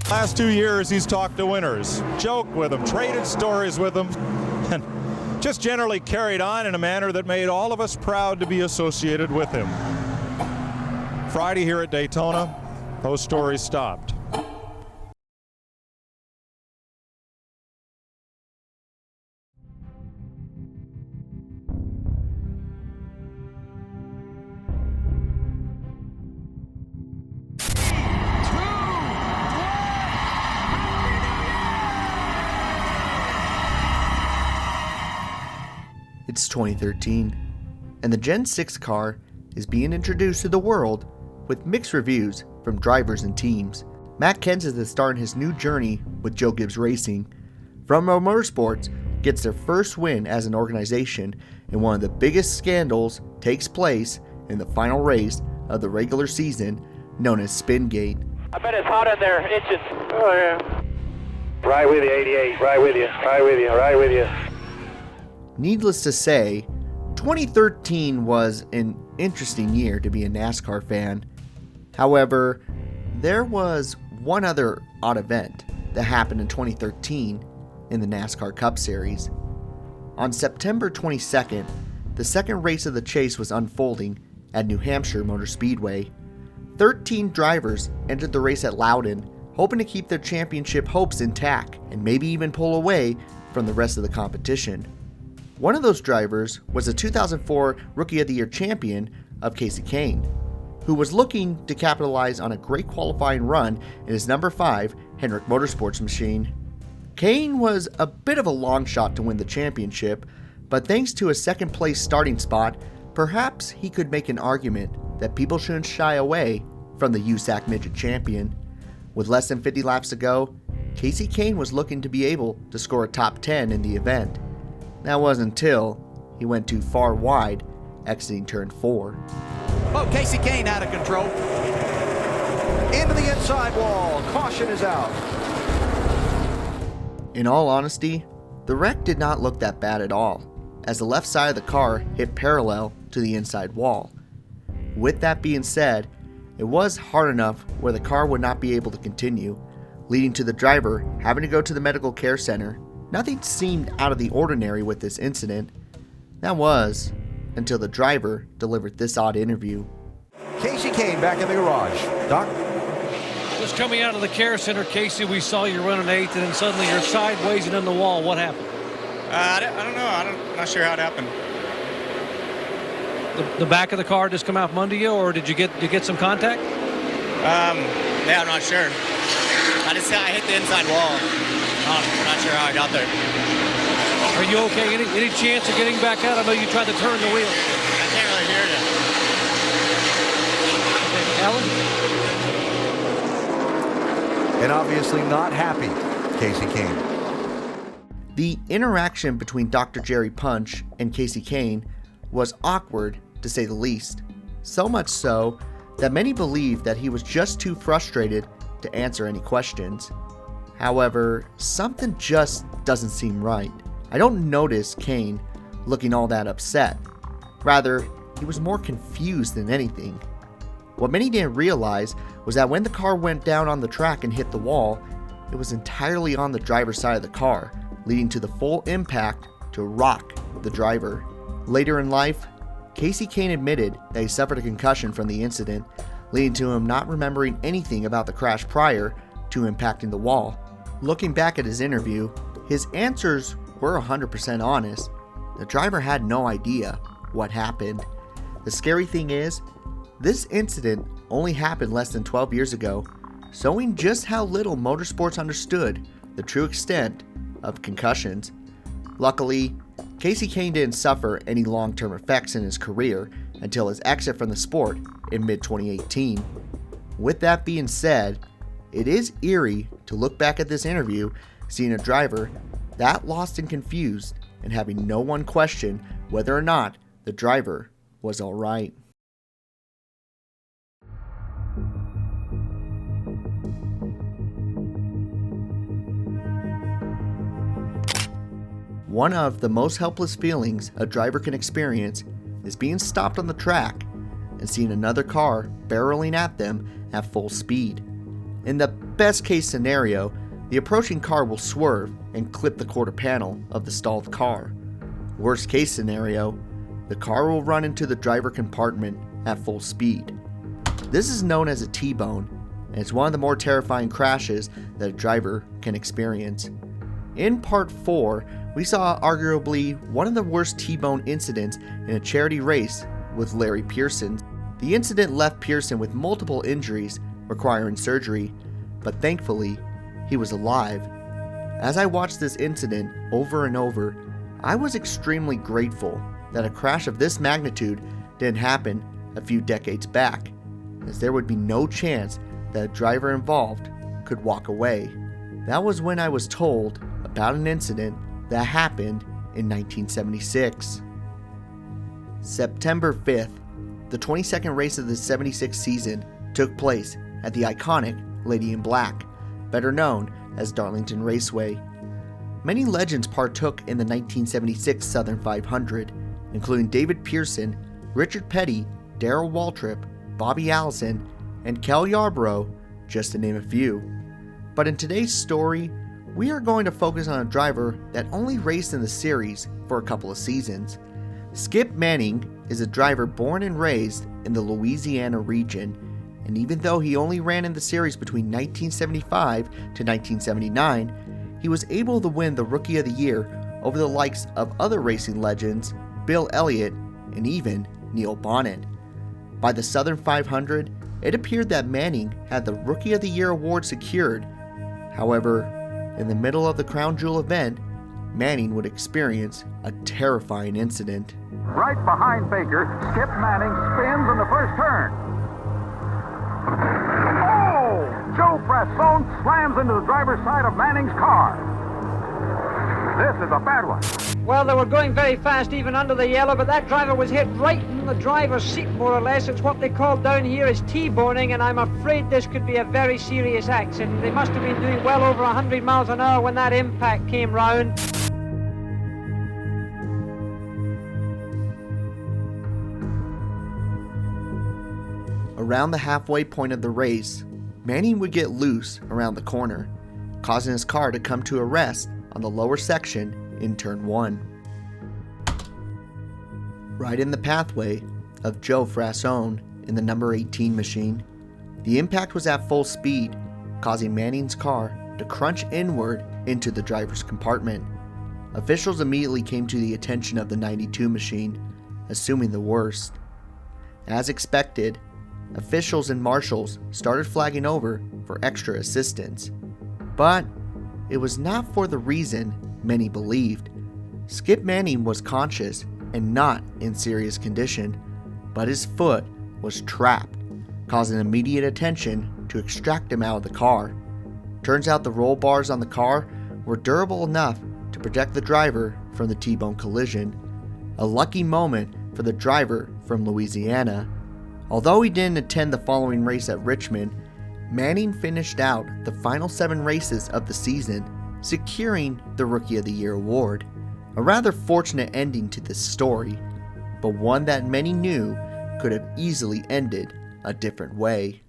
Last 2 years, he's talked to winners, joked with them, traded stories with them, and just generally carried on in a manner that made all of us proud to be associated with him. Friday here at Daytona, those stories stopped. It's 2013, and the Gen 6 car is being introduced to the world with mixed reviews from drivers and teams. Matt Kenseth is starting his new journey with Joe Gibbs Racing. From Motorsports gets their first win as an organization, and one of the biggest scandals takes place in the final race of the regular season, known as Spingate. I bet it's hot in there, itching. Oh yeah. Right with you, 88. Right with you. Right with you. Right with you. Needless to say, 2013 was an interesting year to be a NASCAR fan. However, there was one other odd event that happened in 2013 in the NASCAR Cup Series. On September 22nd, the second race of the chase was unfolding at New Hampshire Motor Speedway. 13 drivers entered the race at Loudon, hoping to keep their championship hopes intact and maybe even pull away from the rest of the competition. One of those drivers was the 2004 Rookie of the Year champion of Kasey Kahne, who was looking to capitalize on a great qualifying run in his number 5 Hendrick Motorsports machine. Kahne was a bit of a long shot to win the championship, but thanks to a second place starting spot, perhaps he could make an argument that people shouldn't shy away from the USAC Midget champion. With less than 50 laps to go, Kasey Kahne was looking to be able to score a top 10 in the event. That wasn't until he went too far wide, exiting turn 4. Oh, Kasey Kahne out of control. Into the inside wall. Caution is out. In all honesty, the wreck did not look that bad at all, as the left side of the car hit parallel to the inside wall. With that being said, it was hard enough where the car would not be able to continue, leading to the driver having to go to the medical care center. Nothing seemed out of the ordinary with this incident. That was until the driver delivered this odd interview. Kasey Kahne back in the garage. Doc? Just coming out of the care center, Kasey, we saw you running 8th, and then suddenly you're sideways and in the wall. What happened? I don't know. I'm not sure how it happened. The back of the car just come out from under you, or did you get some contact? Yeah, I'm not sure. I hit the inside wall. I'm not sure how I got there. Are you okay? Any chance of getting back out? I know you tried to turn the wheel. I can't really hear it. Okay, Alan? And obviously not happy, Kasey Kahne. The interaction between Dr. Jerry Punch and Kasey Kahne was awkward, to say the least. So much so that many believe that he was just too frustrated to answer any questions. However, something just doesn't seem right. I don't notice Kahne looking all that upset. Rather, he was more confused than anything. What many didn't realize was that when the car went down on the track and hit the wall, it was entirely on the driver's side of the car, leading to the full impact to rock the driver. Later in life, Kasey Kahne admitted that he suffered a concussion from the incident, leading to him not remembering anything about the crash prior to impacting the wall. Looking back at his interview, his answers were 100% honest. The driver had no idea what happened. The scary thing is, this incident only happened less than 12 years ago, showing just how little motorsports understood the true extent of concussions. Luckily, Kasey Kahne didn't suffer any long-term effects in his career until his exit from the sport in mid-2018. With that being said, it is eerie to look back at this interview, seeing a driver that lost and confused, and having no one question whether or not the driver was alright. One of the most helpless feelings a driver can experience is being stopped on the track and seeing another car barreling at them at full speed. In the best case scenario, the approaching car will swerve and clip the quarter panel of the stalled car. Worst case scenario, the car will run into the driver compartment at full speed. This is known as a T-bone, and it's one of the more terrifying crashes that a driver can experience. In part 4, we saw arguably one of the worst T-bone incidents in a charity race with Larry Pearson. The incident left Pearson with multiple injuries requiring surgery, but thankfully, he was alive. As I watched this incident over and over, I was extremely grateful that a crash of this magnitude didn't happen a few decades back, as there would be no chance that a driver involved could walk away. That was when I was told about an incident that happened in 1976. September 5th, the 22nd race of the 76 season took place at the iconic Lady in Black, better known as Darlington Raceway. Many legends partook in the 1976 Southern 500, including David Pearson, Richard Petty, Darrell Waltrip, Bobby Allison, and Cal Yarborough, just to name a few. But in today's story, we are going to focus on a driver that only raced in the series for a couple of seasons. Skip Manning is a driver born and raised in the Louisiana region, and even though he only ran in the series between 1975 to 1979, he was able to win the Rookie of the Year over the likes of other racing legends, Bill Elliott, and even Neil Bonnett. By the Southern 500, it appeared that Manning had the Rookie of the Year award secured. However, in the middle of the Crown Jewel event, Manning would experience a terrifying incident. Right behind Baker, Skip Manning spins in the first turn. Oh! Joe Frasson slams into the driver's side of Manning's car. This is a bad one. Well, they were going very fast even under the yellow, but that driver was hit right in the driver's seat, more or less. It's what they call down here is T-boning, and I'm afraid this could be a very serious accident. They must have been doing well over 100 miles an hour when that impact came round. Around the halfway point of the race, Manning would get loose around the corner, causing his car to come to a rest on the lower section in turn 1. Right in the pathway of Joe Frasson in the number 18 machine, the impact was at full speed, causing Manning's car to crunch inward into the driver's compartment. Officials immediately came to the attention of the 92 machine, assuming the worst. As expected, officials and marshals started flagging over for extra assistance. But it was not for the reason many believed. Skip Manning was conscious and not in serious condition, but his foot was trapped, causing immediate attention to extract him out of the car. Turns out the roll bars on the car were durable enough to protect the driver from the T-bone collision. A lucky moment for the driver from Louisiana. Although he didn't attend the following race at Richmond, Manning finished out the final 7 races of the season, securing the Rookie of the Year award. A rather fortunate ending to this story, but one that many knew could have easily ended a different way.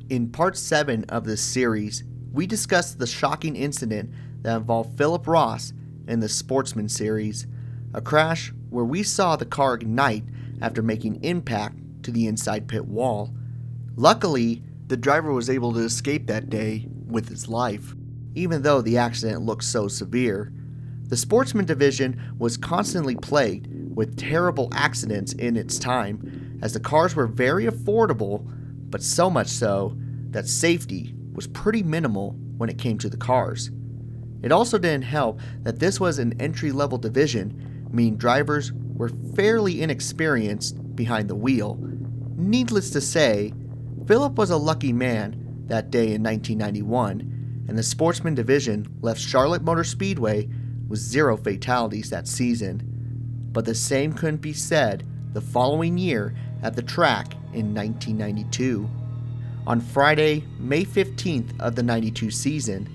In part 7 of this series, we discussed the shocking incident that involved Philip Ross in the Sportsman series, a crash where we saw the car ignite after making impact to the inside pit wall. Luckily, the driver was able to escape that day with his life, even though the accident looked so severe. The Sportsman division was constantly plagued with terrible accidents in its time, as the cars were very affordable, but so much so that safety was pretty minimal when it came to the cars. It also didn't help that this was an entry-level division, meaning drivers were fairly inexperienced behind the wheel. Needless to say, Philip was a lucky man that day in 1991, and the Sportsman division left Charlotte Motor Speedway with 0 fatalities that season. But the same couldn't be said the following year at the track in 1992. On Friday, May 15th of the 92 season,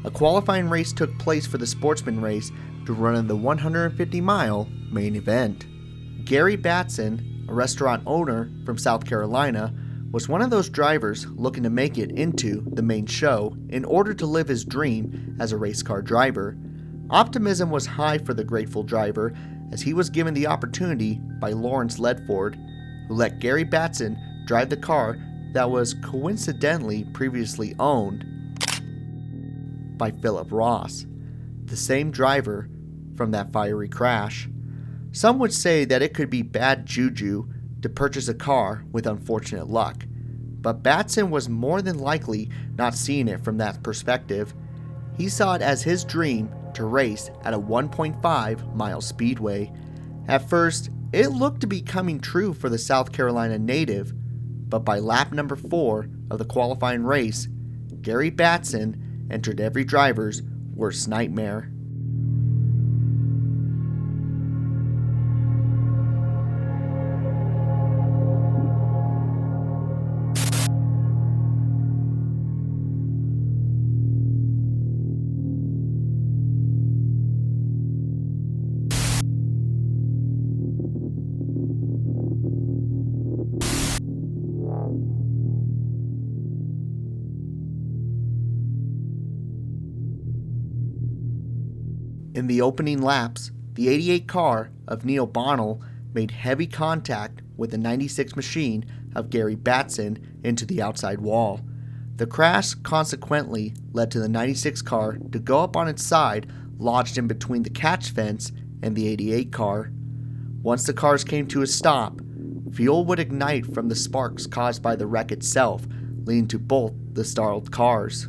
a qualifying race took place for the sportsman race to run in the 150-mile main event. Gary Batson, a restaurant owner from South Carolina, was one of those drivers looking to make it into the main show in order to live his dream as a race car driver. Optimism was high for the grateful driver as he was given the opportunity by Lawrence Ledford, who let Gary Batson drive the car that was coincidentally previously owned by Philip Ross, the same driver from that fiery crash. Some would say that it could be bad juju to purchase a car with unfortunate luck, but Batson was more than likely not seeing it from that perspective. He saw it as his dream to race at a 1.5 mile speedway. At first, it looked to be coming true for the South Carolina native, but by lap number 4 of the qualifying race, Gary Batson entered every driver's worst nightmare. In the opening laps, the 88 car of Neil Bonnett made heavy contact with the 96 machine of Gary Batson into the outside wall. The crash consequently led to the 96 car to go up on its side, lodged in between the catch fence and the 88 car. Once the cars came to a stop, fuel would ignite from the sparks caused by the wreck itself, leading to both the startled cars.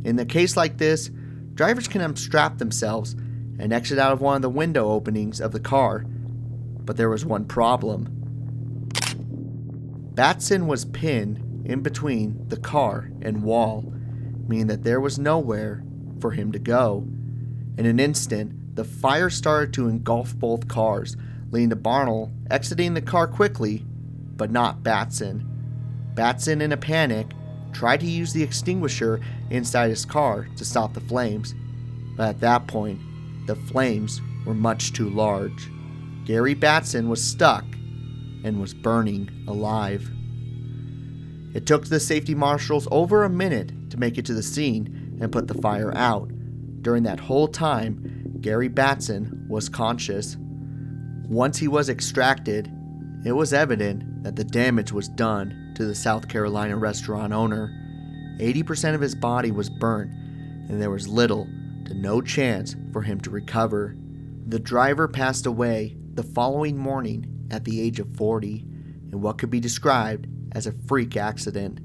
In a case like this, drivers can unstrap themselves and exit out of one of the window openings of the car, but there was one problem. Batson was pinned in between the car and wall, meaning that there was nowhere for him to go. In an instant, the fire started to engulf both cars, leading to Bonnett exiting the car quickly, but not Batson. Batson, in a panic, tried to use the extinguisher inside his car to stop the flames, but at that point, the flames were much too large. Gary Batson was stuck and was burning alive. It took the safety marshals over a minute to make it to the scene and put the fire out. During that whole time, Gary Batson was conscious. Once he was extracted, it was evident that the damage was done to the South Carolina restaurant owner. 80% of his body was burnt, and there was little to no chance for him to recover. The driver passed away the following morning at the age of 40 in what could be described as a freak accident.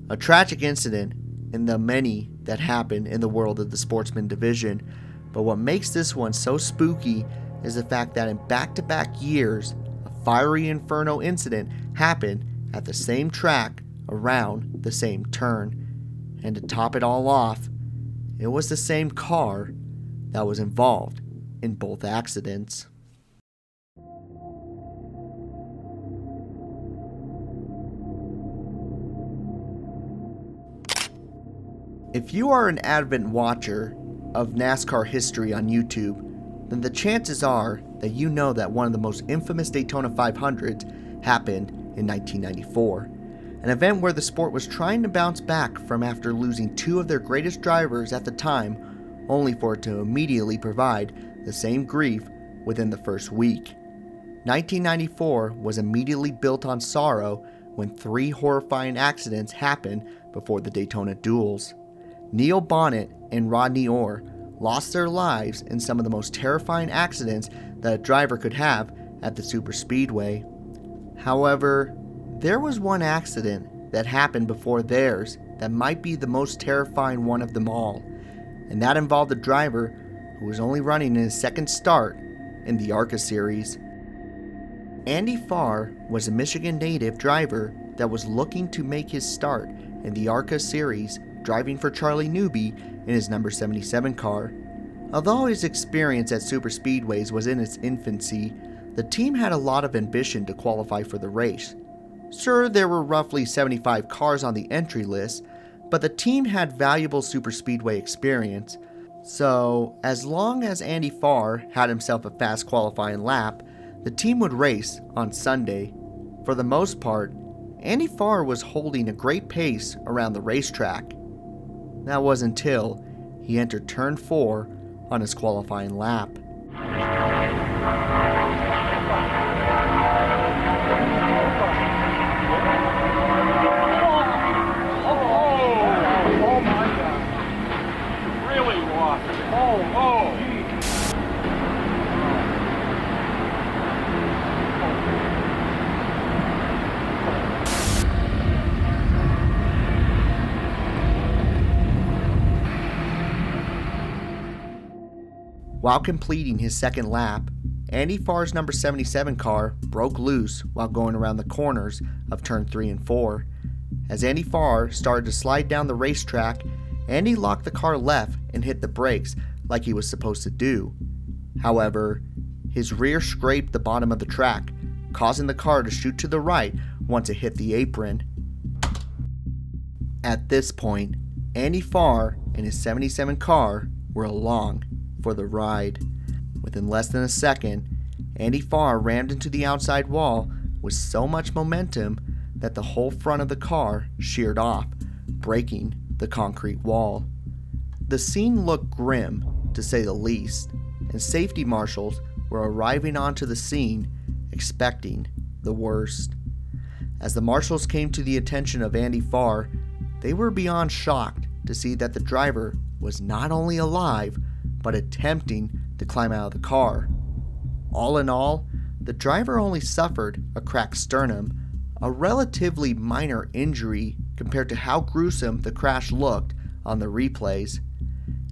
A tragic incident in the many that happen in the world of the sportsman division, but what makes this one so spooky is the fact that in back-to-back years, a fiery inferno incident happened at the same track around the same turn. And to top it all off, it was the same car that was involved in both accidents. If you are an avid watcher of NASCAR history on YouTube, then the chances are that you know that one of the most infamous Daytona 500s happened in 1994. An event where the sport was trying to bounce back from after losing two of their greatest drivers at the time, only for it to immediately provide the same grief within the first week. 1994 was immediately built on sorrow when three horrifying accidents happened before the Daytona duels. Neil Bonnett and Rodney Orr lost their lives in some of the most terrifying accidents that a driver could have at the superspeedway. However, there was one accident that happened before theirs that might be the most terrifying one of them all, and that involved a driver who was only running in his second start in the ARCA Series. Andy Farr was a Michigan native driver that was looking to make his start in the ARCA Series, driving for Charlie Newby in his number 77 car. Although his experience at superspeedways was in its infancy, the team had a lot of ambition to qualify for the race. Sure, there were roughly 75 cars on the entry list, but the team had valuable superspeedway experience. So, as long as Andy Farr had himself a fast qualifying lap, the team would race on Sunday. For the most part, Andy Farr was holding a great pace around the racetrack. That was until he entered turn 4 on his qualifying lap. While completing his second lap, Andy Farr's number 77 car broke loose while going around the corners of turn 3 and 4. As Andy Farr started to slide down the racetrack, Andy locked the car left and hit the brakes like he was supposed to do. However, his rear scraped the bottom of the track, causing the car to shoot to the right once it hit the apron. At this point, Andy Farr and his 77 car were along for the ride. Within less than a second, Andy Farr rammed into the outside wall with so much momentum that the whole front of the car sheared off, breaking the concrete wall. The scene looked grim, to say the least, and safety marshals were arriving onto the scene expecting the worst. As the marshals came to the attention of Andy Farr, they were beyond shocked to see that the driver was not only alive, but attempting to climb out of the car. All in all, the driver only suffered a cracked sternum, a relatively minor injury compared to how gruesome the crash looked on the replays.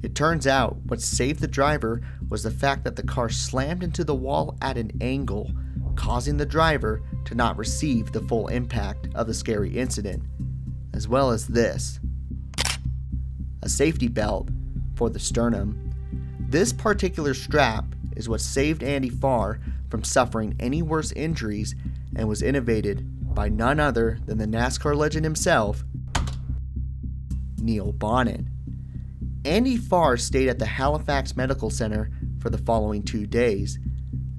It turns out what saved the driver was the fact that the car slammed into the wall at an angle, causing the driver to not receive the full impact of the scary incident, as well as this: a safety belt for the sternum. This particular strap is what saved Andy Farr from suffering any worse injuries and was innovated by none other than the NASCAR legend himself, Neil Bonnett. Andy Farr stayed at the Halifax Medical Center for the following 2 days.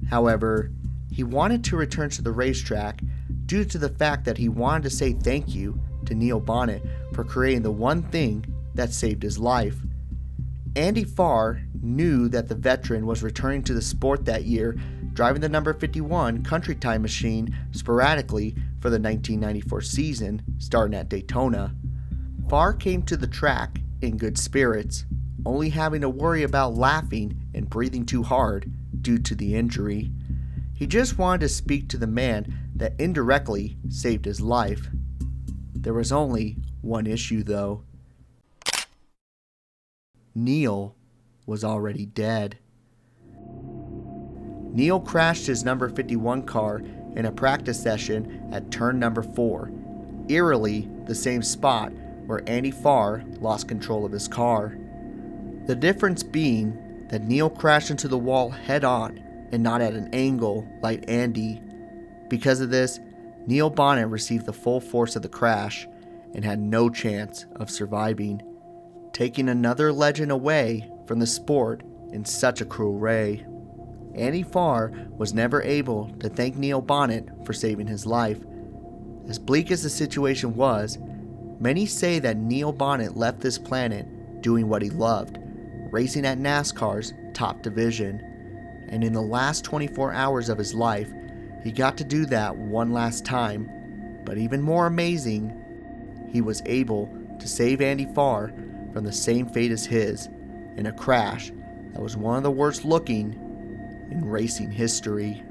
However, he wanted to return to the racetrack due to the fact that he wanted to say thank you to Neil Bonnett for creating the one thing that saved his life. Andy Farr knew that the veteran was returning to the sport that year, driving the number 51 Country Time machine sporadically for the 1994 season, starting at Daytona. Farr came to the track in good spirits, only having to worry about laughing and breathing too hard due to the injury. He just wanted to speak to the man that indirectly saved his life. There was only one issue though. Neil was already dead. Neil crashed his number 51 car in a practice session at turn number 4, eerily the same spot where Andy Farr lost control of his car. The difference being that Neil crashed into the wall head on and not at an angle like Andy. Because of this, Neil Bonnett received the full force of the crash and had no chance of surviving, taking another legend away from the sport in such a cruel way. Andy Farr was never able to thank Neil Bonnett for saving his life. As bleak as the situation was, many say that Neil Bonnett left this planet doing what he loved, racing at NASCAR's top division. And in the last 24 hours of his life, he got to do that one last time. But even more amazing, he was able to save Andy Farr from the same fate as his in a crash that was one of the worst looking in racing history.